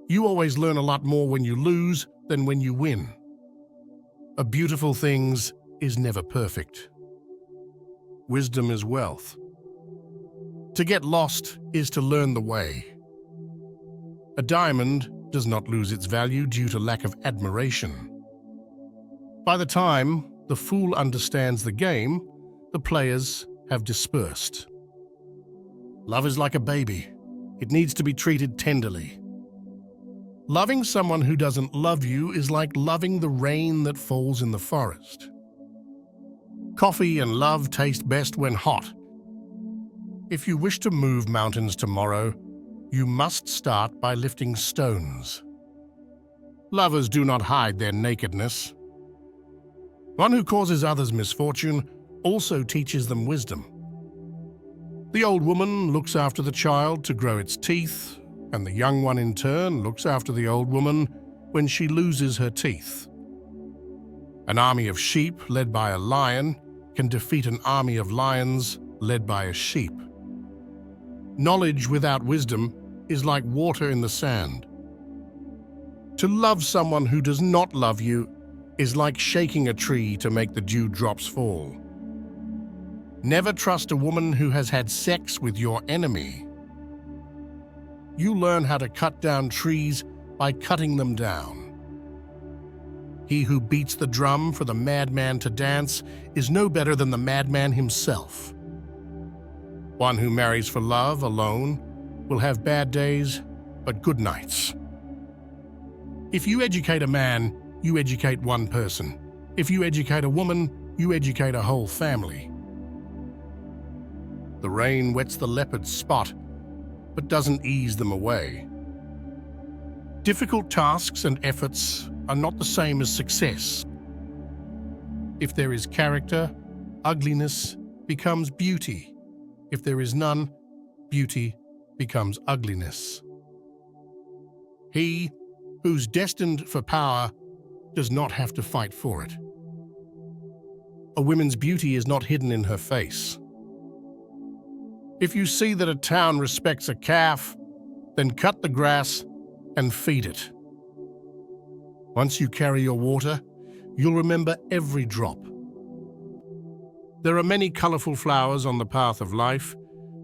You always learn a lot more when you lose than when you win. A beautiful thing is never perfect. Wisdom is wealth. To get lost is to learn the way. A diamond does not lose its value due to lack of admiration. By the time the fool understands the game, the players have dispersed. Love is like a baby. It needs to be treated tenderly. Loving someone who doesn't love you is like loving the rain that falls in the forest. Coffee and love taste best when hot. If you wish to move mountains tomorrow, you must start by lifting stones. Lovers do not hide their nakedness. One who causes others misfortune also teaches them wisdom. The old woman looks after the child to grow its teeth, and the young one in turn looks after the old woman when she loses her teeth. An army of sheep led by a lion can defeat an army of lions led by a sheep. Knowledge without wisdom is like water in the sand. To love someone who does not love you is like shaking a tree to make the dewdrops fall. Never trust a woman who has had sex with your enemy. You learn how to cut down trees by cutting them down. He who beats the drum for the madman to dance is no better than the madman himself. One who marries for love alone will have bad days, but good nights. If you educate a man, you educate one person. If you educate a woman, you educate a whole family. The rain wets the leopard's spot, but doesn't ease them away. Difficult tasks and efforts are not the same as success. If there is character, ugliness becomes beauty. If there is none, beauty becomes ugliness. He who's destined for power does not have to fight for it. A woman's beauty is not hidden in her face. If you see that a town respects a calf, then cut the grass and feed it. Once you carry your water, you'll remember every drop. There are many colorful flowers on the path of life,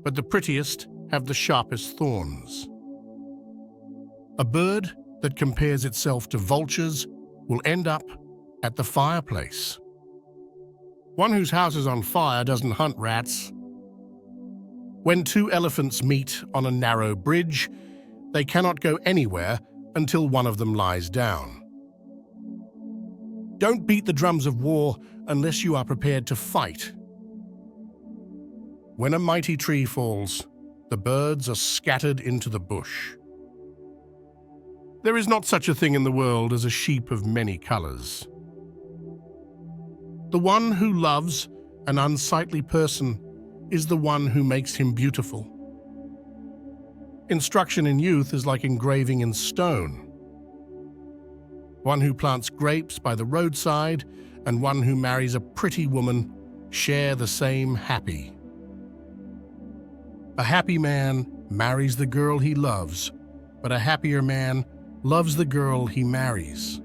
but the prettiest have the sharpest thorns. A bird that compares itself to vultures will end up at the fireplace. One whose house is on fire doesn't hunt rats. When two elephants meet on a narrow bridge, they cannot go anywhere until one of them lies down. Don't beat the drums of war unless you are prepared to fight. When a mighty tree falls, the birds are scattered into the bush. There is not such a thing in the world as a sheep of many colors. The one who loves an unsightly person is the one who makes him beautiful. Instruction in youth is like engraving in stone. One who plants grapes by the roadside and one who marries a pretty woman share the same happy. A happy man marries the girl he loves, but a happier man loves the girl he marries.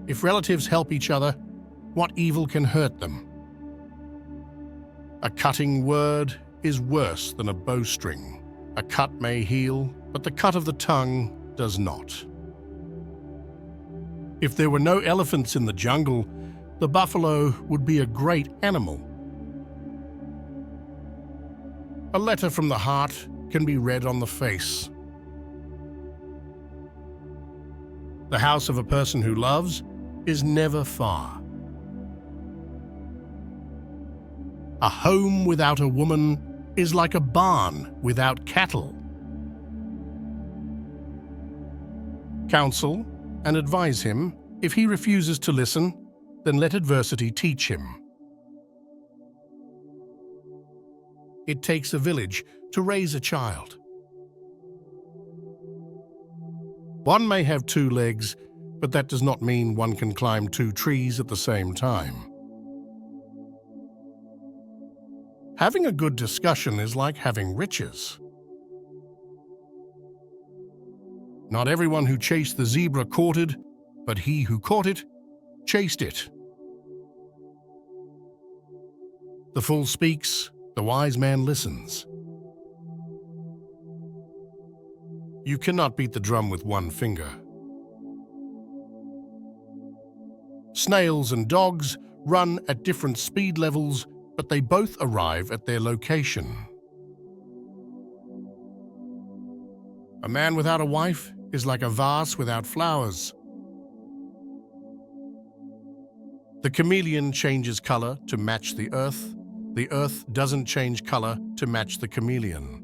If relatives help each other, what evil can hurt them? A cutting word is worse than a bowstring. A cut may heal, but the cut of the tongue does not. If there were no elephants in the jungle, the buffalo would be a great animal. A letter from the heart can be read on the face. The house of a person who loves is never far. A home without a woman is like a barn without cattle. Counsel and advise him. If he refuses to listen, then let adversity teach him. It takes a village to raise a child. One may have two legs, but that does not mean one can climb two trees at the same time. Having a good discussion is like having riches. Not everyone who chased the zebra caught it, but he who caught it chased it. The fool speaks, the wise man listens. You cannot beat the drum with one finger. Snails and dogs run at different speed levels, but they both arrive at their location. A man without a wife is like a vase without flowers. The chameleon changes color to match the earth. The earth doesn't change color to match the chameleon.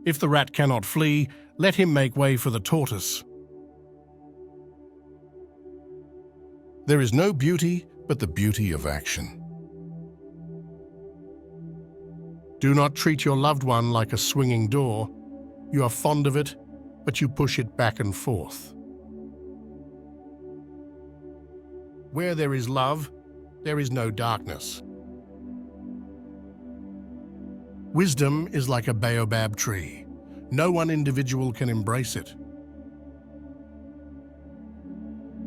If the rat cannot flee, let him make way for the tortoise. There is no beauty but the beauty of action. Do not treat your loved one like a swinging door. You are fond of it, but you push it back and forth. Where there is love, there is no darkness. Wisdom is like a baobab tree. No one individual can embrace it.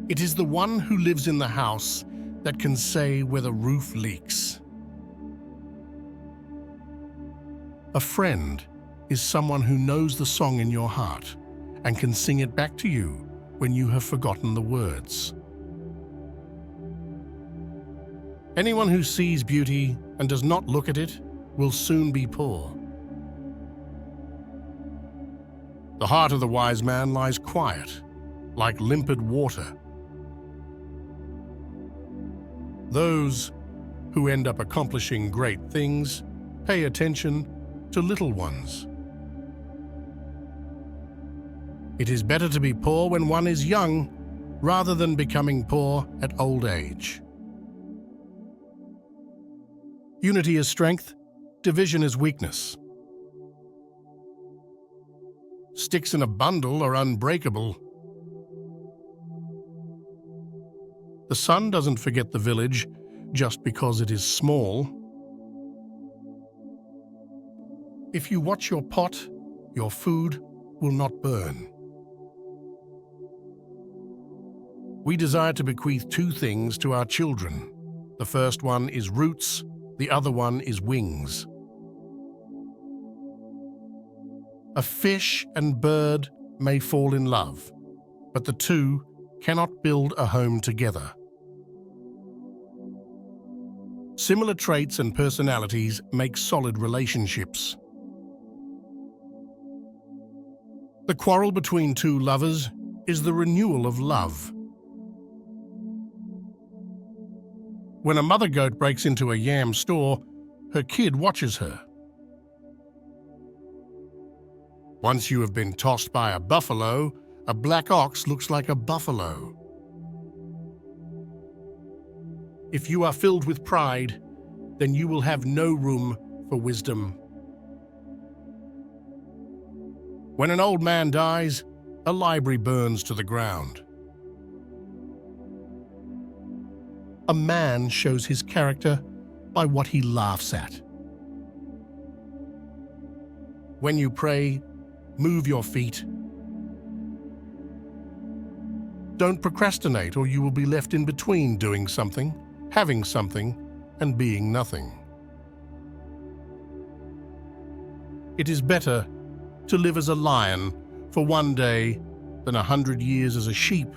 It is the one who lives in the house that can say where the roof leaks. A friend is someone who knows the song in your heart and can sing it back to you when you have forgotten the words. Anyone who sees beauty and does not look at it will soon be poor. The heart of the wise man lies quiet, like limpid water. Those who end up accomplishing great things pay attention to little ones. It is better to be poor when one is young rather than becoming poor at old age. Unity is strength, division is weakness. Sticks in a bundle are unbreakable. The sun doesn't forget the village just because it is small. If you watch your pot, your food will not burn. We desire to bequeath two things to our children. The first one is roots, the other one is wings. A fish and bird may fall in love, but the two cannot build a home together. Similar traits and personalities make solid relationships. The quarrel between two lovers is the renewal of love. When a mother goat breaks into a yam store, her kid watches her. Once you have been tossed by a buffalo, a black ox looks like a buffalo. If you are filled with pride, then you will have no room for wisdom. When an old man dies, a library burns to the ground. A man shows his character by what he laughs at. When you pray, move your feet. Don't procrastinate, or you will be left in between doing something, having something, and being nothing. It is better to live as a lion for one day than 100 years as a sheep.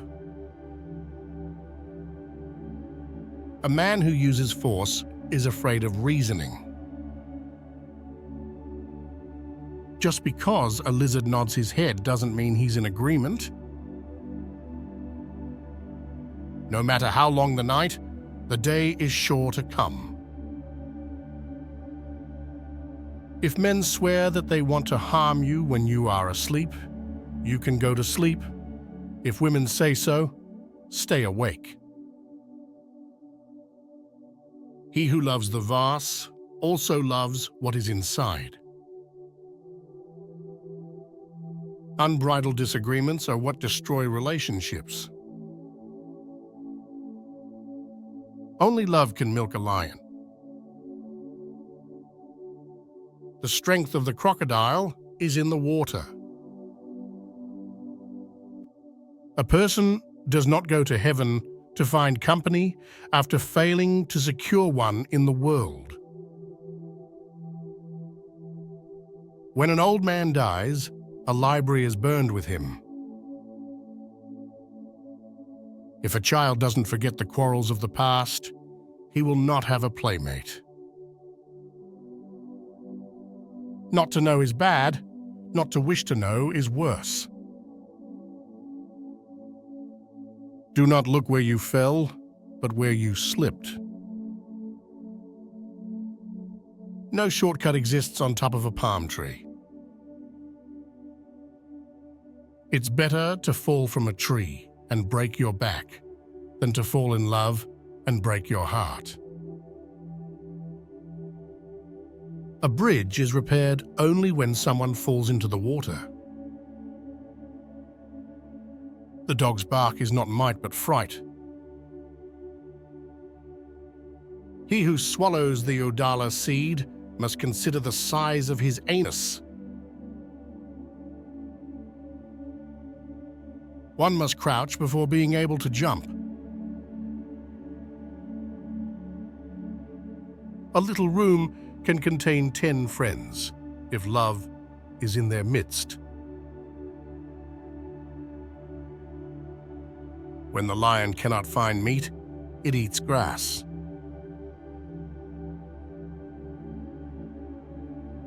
A man who uses force is afraid of reasoning. Just because a lizard nods his head doesn't mean he's in agreement. No matter how long the night, the day is sure to come. If men swear that they want to harm you when you are asleep, you can go to sleep. If women say so, stay awake. He who loves the vase also loves what is inside. Unbridled disagreements are what destroy relationships. Only love can milk a lion. The strength of the crocodile is in the water. A person does not go to heaven to find company after failing to secure one in the world. When an old man dies, a library is burned with him. If a child doesn't forget the quarrels of the past, he will not have a playmate. Not to know is bad, not to wish to know is worse. Do not look where you fell, but where you slipped. No shortcut exists on top of a palm tree. It's better to fall from a tree and break your back than to fall in love and break your heart. A bridge is repaired only when someone falls into the water. The dog's bark is not might but fright. He who swallows the Udala seed must consider the size of his anus. One must crouch before being able to jump. A little room can contain 10 friends if love is in their midst. When the lion cannot find meat, it eats grass.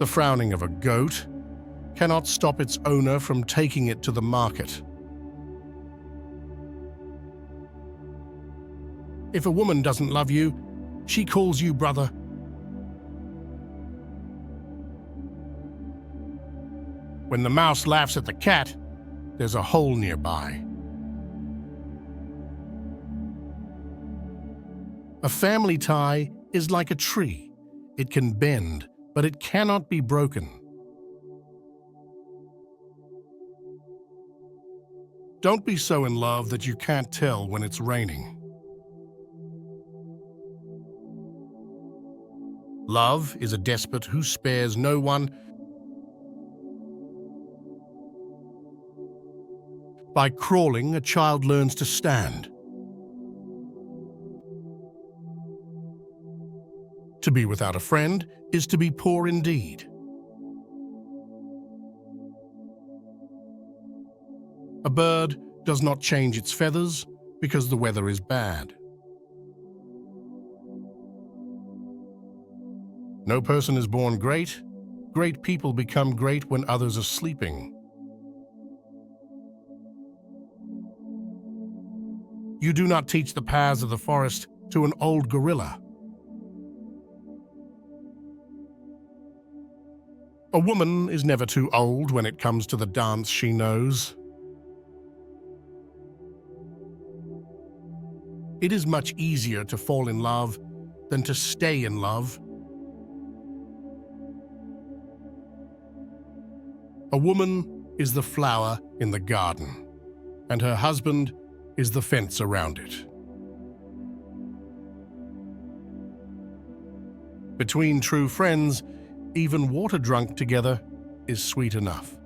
The frowning of a goat cannot stop its owner from taking it to the market. If a woman doesn't love you, she calls you brother. When the mouse laughs at the cat, there's a hole nearby. A family tie is like a tree. It can bend, but it cannot be broken. Don't be so in love that you can't tell when it's raining. Love is a despot who spares no one. By crawling, a child learns to stand. To be without a friend is to be poor indeed. A bird does not change its feathers because the weather is bad. No person is born great. Great people become great when others are sleeping. You do not teach the paths of the forest to an old gorilla. A woman is never too old when it comes to the dance she knows. It is much easier to fall in love than to stay in love. A woman is the flower in the garden, and her husband is the fence around it. Between true friends, even water drunk together is sweet enough.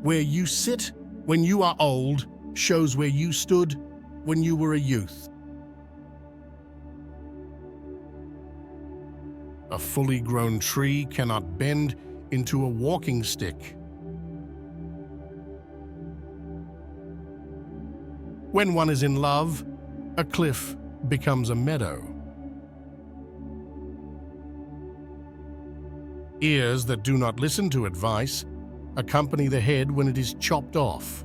Where you sit when you are old shows where you stood when you were a youth. A fully grown tree cannot bend into a walking stick. When one is in love, a cliff becomes a meadow. Ears that do not listen to advice accompany the head when it is chopped off.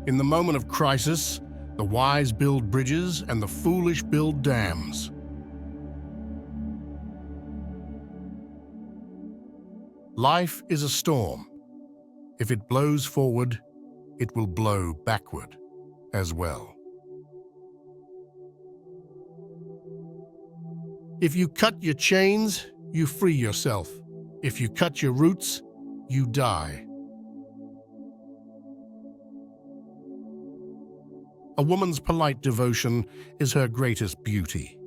In the moment of crisis, the wise build bridges and the foolish build dams. Life is a storm. If it blows forward, it will blow backward as well. If you cut your chains, you free yourself. If you cut your roots, you die. A woman's polite devotion is her greatest beauty.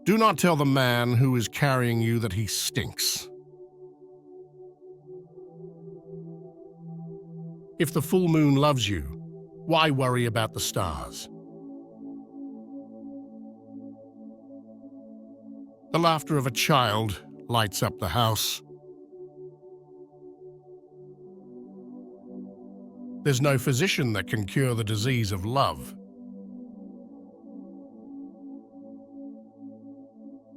Do not tell the man who is carrying you that he stinks. If the full moon loves you, why worry about the stars? The laughter of a child lights up the house. There's no physician that can cure the disease of love.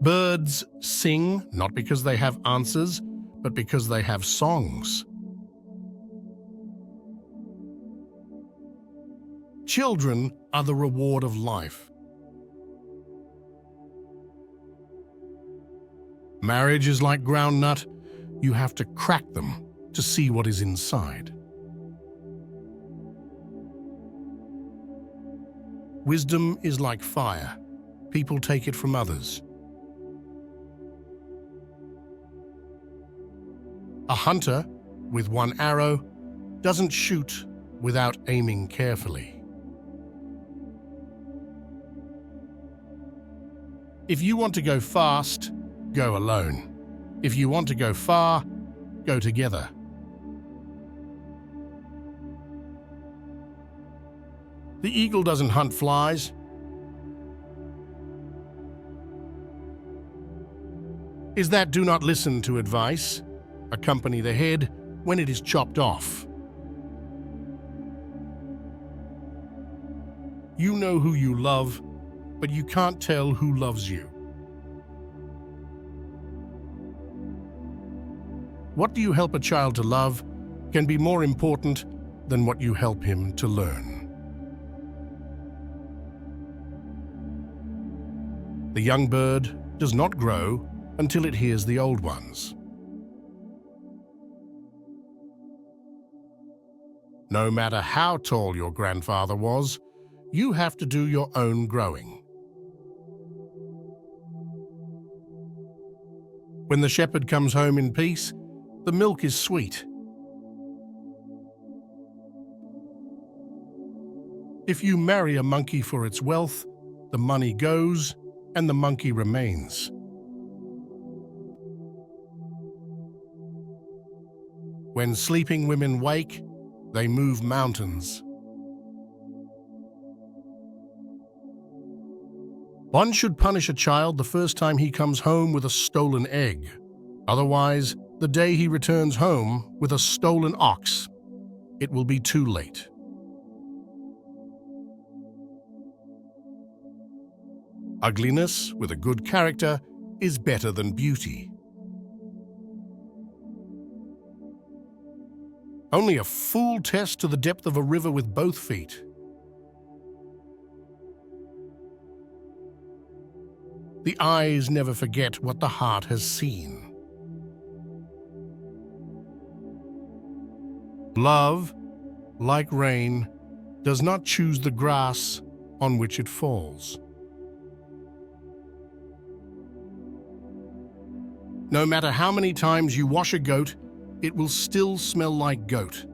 Birds sing not because they have answers, but because they have songs. Children are the reward of life. Marriage is like groundnut. You have to crack them to see what is inside. Wisdom is like fire. People take it from others. A hunter with one arrow doesn't shoot without aiming carefully. If you want to go fast, go alone. If you want to go far, go together. The eagle doesn't hunt flies. Is that do not listen to advice. Accompany the head when it is chopped off. You know who you love, but you can't tell who loves you. What do you help a child to love can be more important than what you help him to learn. The young bird does not grow until it hears the old ones. No matter how tall your grandfather was, you have to do your own growing. When the shepherd comes home in peace, the milk is sweet. If you marry a monkey for its wealth, the money goes and the monkey remains. When sleeping women wake, they move mountains. One should punish a child the first time he comes home with a stolen egg. Otherwise, the day he returns home with a stolen ox, it will be too late. Ugliness with a good character is better than beauty. Only a fool tests to the depth of a river with both feet. The eyes never forget what the heart has seen. Love, like rain, does not choose the grass on which it falls. No matter how many times you wash a goat, it will still smell like goat.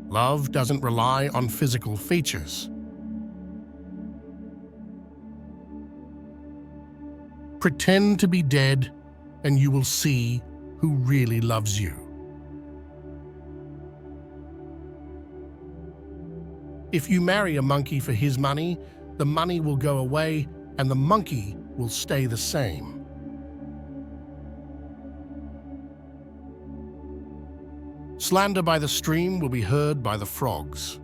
Love doesn't rely on physical features. Pretend to be dead, and you will see who really loves you. If you marry a monkey for his money, the money will go away and the monkey will stay the same. Slander by the stream will be heard by the frogs.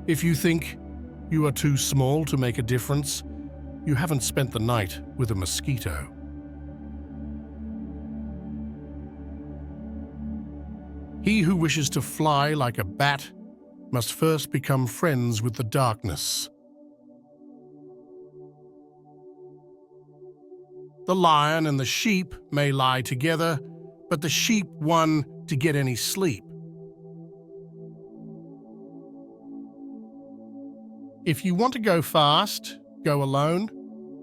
If you think you are too small to make a difference, you haven't spent the night with a mosquito. He who wishes to fly like a bat must first become friends with the darkness. The lion and the sheep may lie together, but the sheep won to get any sleep. If you want to go fast, go alone.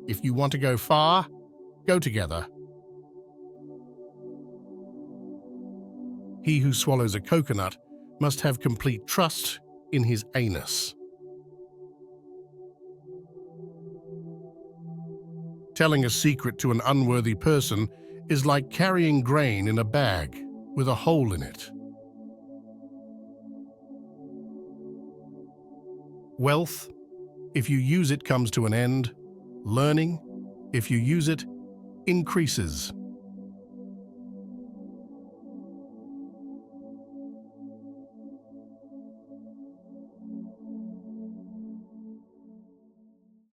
If you want to go far, go together. He who swallows a coconut must have complete trust in his anus. Telling a secret to an unworthy person is like carrying grain in a bag with a hole in it. Wealth, if you use it, comes to an end. Learning, if you use it, increases.